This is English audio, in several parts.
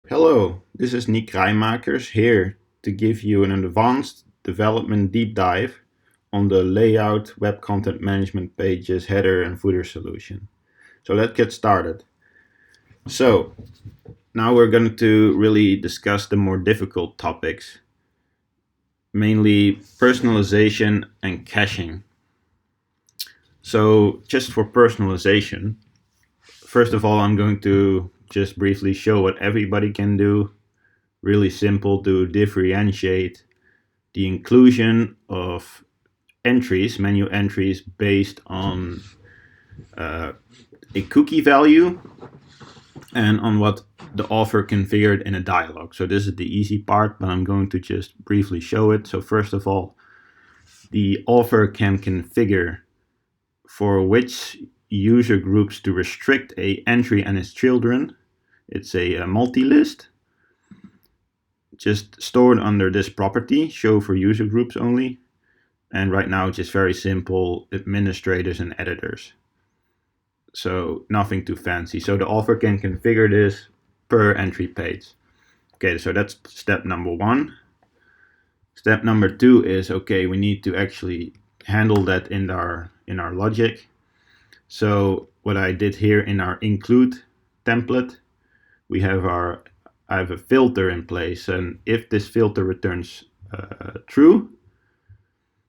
Hello, this is Nick Rijmakers here to give you an advanced development deep dive on the layout web content management pages header and footer solution. So let's get started. So now we're going to really discuss the more difficult topics, mainly personalization and caching. So just for personalization, first of all, I'm going to just briefly show what everybody can do. Really simple to differentiate the inclusion of entries, menu entries based on a cookie value and on what the author configured in a dialog. So this is the easy part, but I'm going to just briefly show it. So first of all, the author can configure for which user groups to restrict a entry and its children. It's a multi-list, just stored under this property, show for user groups only. And right now it's just very simple, administrators and editors. So nothing too fancy. So the author can configure this per entry page. Okay, so that's step number one. Step number two is, okay, we need to actually handle that in our logic. So what I did here in our include template, we have I have a filter in place, and if this filter returns true,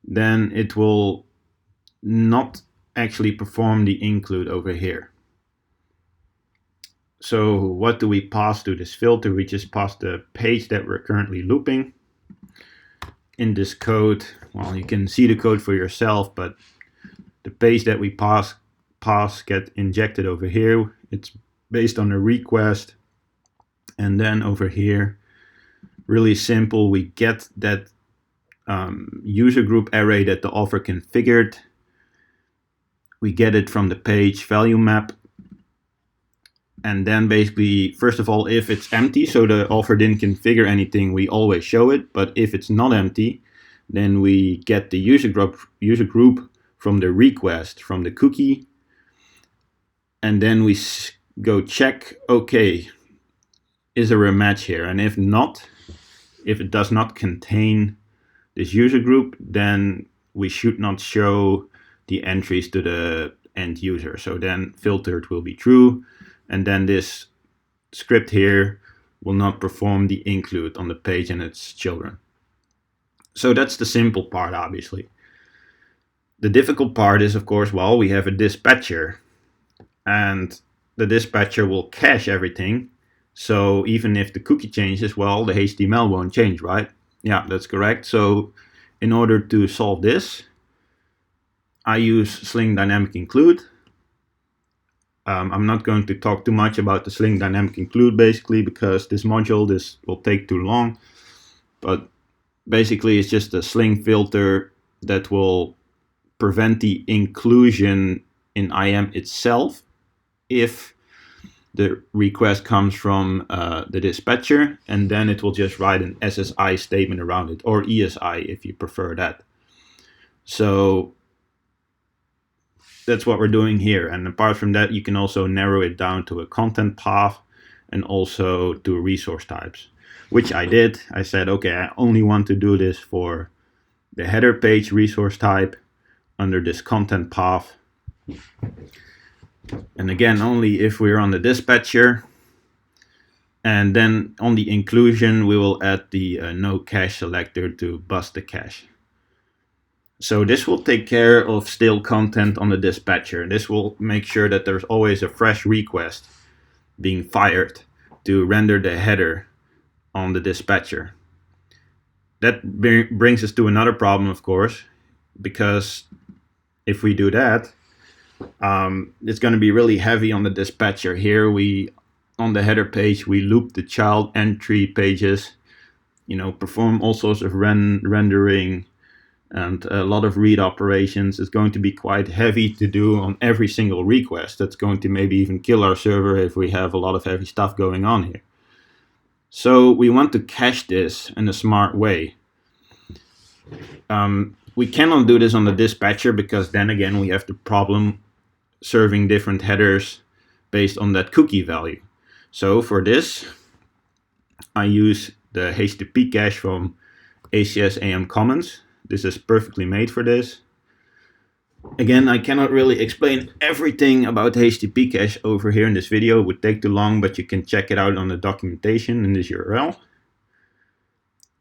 then it will not actually perform the include over here. So what do we pass to this filter? We just pass the page that we're currently looping. In this code, well, you can see the code for yourself, but the page that we pass get injected over here. It's based on a request, and then over here, really simple, we get that user group array that the author configured. We get it from the page value map. And then basically, first of all, if it's empty, so the author didn't configure anything, we always show it. But if it's not empty, then we get the user group from the request, from the cookie. And then we go check, okay, is there a match here? And if not, if it does not contain this user group, then we should not show the entries to the end user. So then filtered will be true, and then this script here will not perform the include on the page and its children. So that's the simple part, obviously. The difficult part is, of course, well, we have a dispatcher, and the dispatcher will cache everything. So even if the cookie changes, well, the HTML won't change, right? Yeah, that's correct. So in order to solve this, I use Sling Dynamic Include. I'm not going to talk too much about the Sling Dynamic Include basically, because this will take too long. But basically it's just a Sling filter that will prevent the inclusion in IM itself if the request comes from the dispatcher, and then it will just write an SSI statement around it, or ESI if you prefer that. So that's what we're doing here. And apart from that, you can also narrow it down to a content path and also to resource types, which I did. I said, okay, I only want to do this for the header page resource type under this content path. And again, only if we're on the dispatcher. And then on the inclusion, we will add the no cache selector to bust the cache. So this will take care of stale content on the dispatcher. This will make sure that there's always a fresh request being fired to render the header on the dispatcher. That brings us to another problem, of course, because if we do that, it's going to be really heavy on the dispatcher. Here on the header page, we loop the child entry pages, perform all sorts of rendering, and a lot of read operations. Is going to be quite heavy to do on every single request. That's going to maybe even kill our server if we have a lot of heavy stuff going on here. So we want to cache this in a smart way. We cannot do this on the dispatcher because then again we have the problem serving different headers based on that cookie value. So for this, I use the HTTP cache from ACS AM Commons. This is perfectly made for this. Again, I cannot really explain everything about the HTTP cache over here in this video. It would take too long, but you can check it out on the documentation in this URL.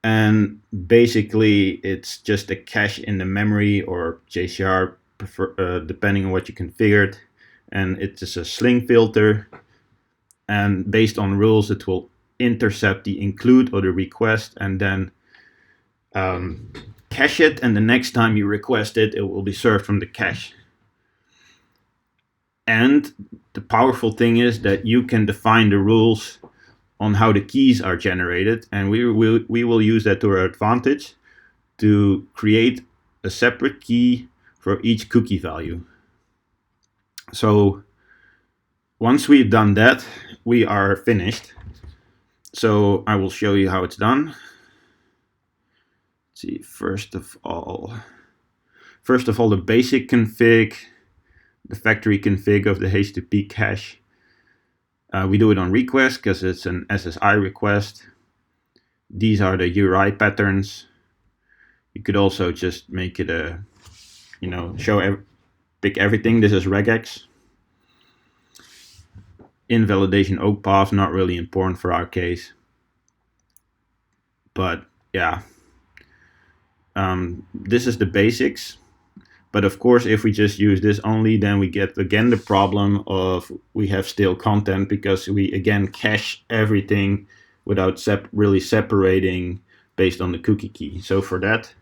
And basically, it's just a cache in the memory or JCR, depending on what you configured. And it is a sling filter. And based on rules, it will intercept the include or the request and then cache it. And the next time you request it, it will be served from the cache. And the powerful thing is that you can define the rules on how the keys are generated, and we will use that to our advantage to create a separate key for each cookie value. So once we've done that, we are finished. So I will show you how it's done. Let's see, first of all, the basic config, the factory config of the HTTP cache. We do it on request because it's an SSI request. These are the URI patterns. You could also just make it a, pick everything. This is regex. Invalidation oak path, not really important for our case. But yeah, this is the basics. But of course, if we just use this only, then we get again the problem of we have stale content because we again cache everything without really separating based on the cookie key. So for that,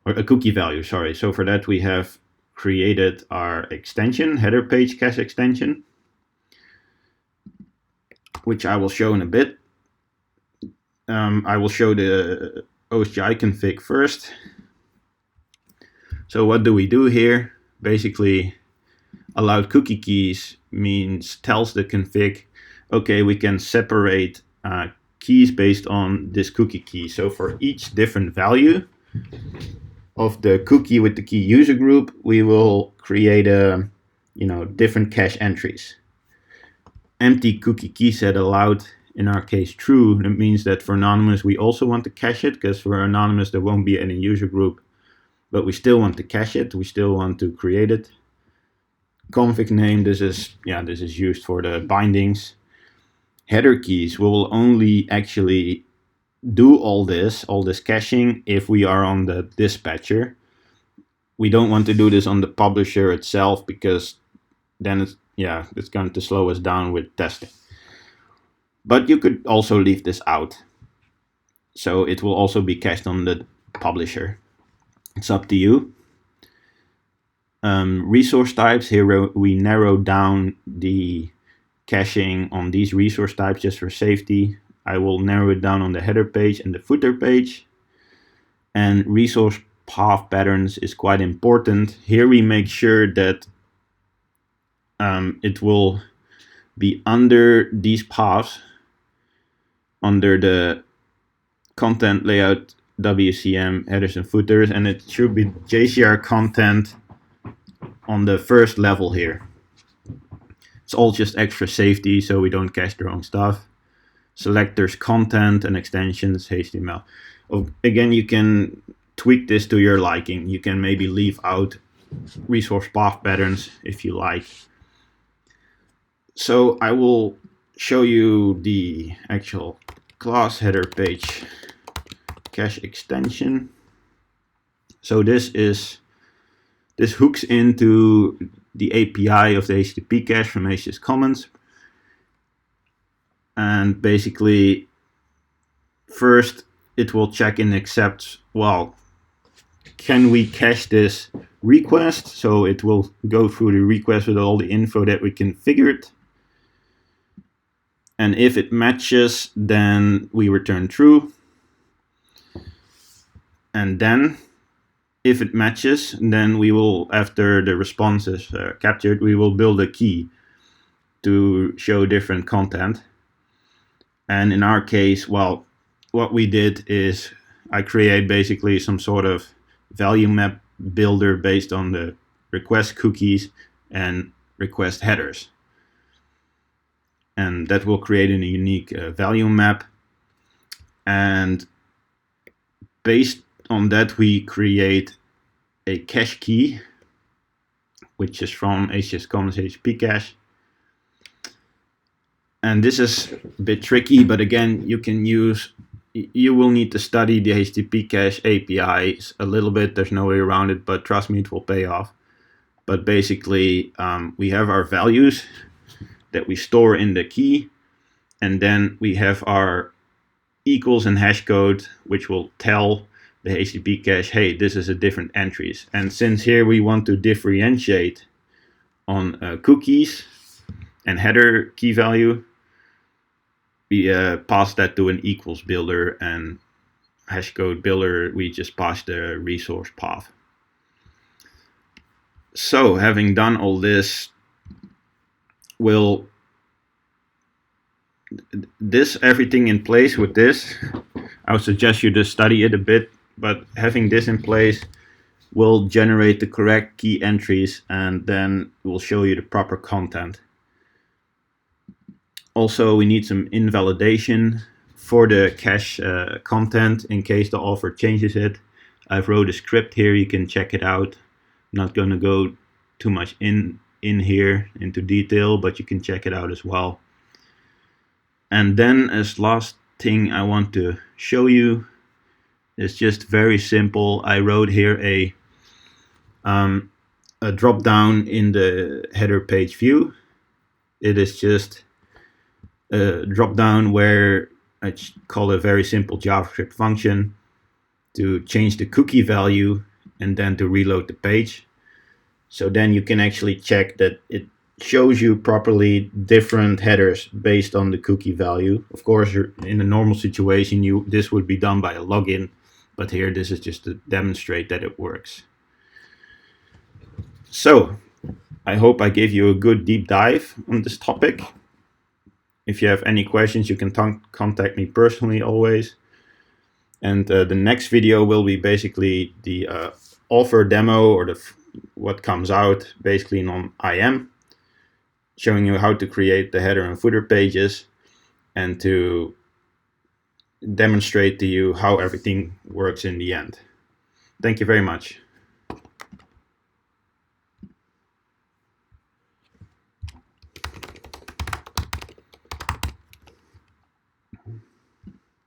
or a cookie value, sorry. So for that, we have created our extension, header page cache extension, which I will show in a bit. I will show the OSGI config first. So what do we do here? Basically, allowed cookie keys tells the config, okay, we can separate keys based on this cookie key. So for each different value of the cookie with the key user group, we will create different cache entries. Empty cookie key set allowed, in our case true. That means that for anonymous, we also want to cache it, because for anonymous, there won't be any user group. But we still want to cache it. We still want to create it. Config name, this is used for the bindings. Header keys, we will only actually do all this caching if we are on the dispatcher. We don't want to do this on the publisher itself because then it's going to slow us down with testing. But you could also leave this out. So it will also be cached on the publisher. It's up to you. Resource types, here we narrow down the caching on these resource types just for safety. I will narrow it down on the header page and the footer page. And resource path patterns is quite important. Here we make sure that it will be under these paths, under the content layout WCM headers and footers, and it should be JCR content on the first level here. It's all just extra safety so we don't cache the wrong stuff. Selectors, content, and extensions, HTML. Again, you can tweak this to your liking. You can maybe leave out resource path patterns if you like. So I will show you the actual class header page cache extension. So this hooks into the API of the HTTP cache from ACS Commons. And basically, first it will check and accept, well, can we cache this request? So it will go through the request with all the info that we configured. And if it matches, then we return true. And then, if it matches, then we will, after the response is captured, we will build a key to show different content. And in our case, well, what we did is I create basically some sort of value map builder based on the request cookies and request headers. And that will create a unique value map. And based on that, we create a cache key, which is from HTTP HTTP cache. And this is a bit tricky, but again, you will need to study the HTTP cache APIs a little bit. There's no way around it, but trust me, it will pay off. But basically, we have our values that we store in the key, and then we have our equals and hash code, which will tell the HTTP cache, hey, this is a different entries. And since here we want to differentiate on cookies and header key value, we pass that to an equals builder, and hash code builder, we just pass the resource path. So having done all this, everything in place with this, I would suggest you to study it a bit, but having this in place will generate the correct key entries, and then we'll show you the proper content. Also, we need some invalidation for the cache content in case the author changes it. I've wrote a script here, you can check it out. I'm not going to go too much in here into detail, but you can check it out as well. And then as last thing I want to show you is just very simple. I wrote here a drop down in the header page view. It is just a drop down where I call a very simple JavaScript function to change the cookie value and then to reload the page. So then you can actually check that it shows you properly different headers based on the cookie value. Of course, in a normal situation, this would be done by a login, but here this is just to demonstrate that it works. So I hope I gave you a good deep dive on this topic. If you have any questions, you can contact me personally always. And the next video will be basically the author demo, or what comes out basically on IM, showing you how to create the header and footer pages and to demonstrate to you how everything works in the end. Thank you very much.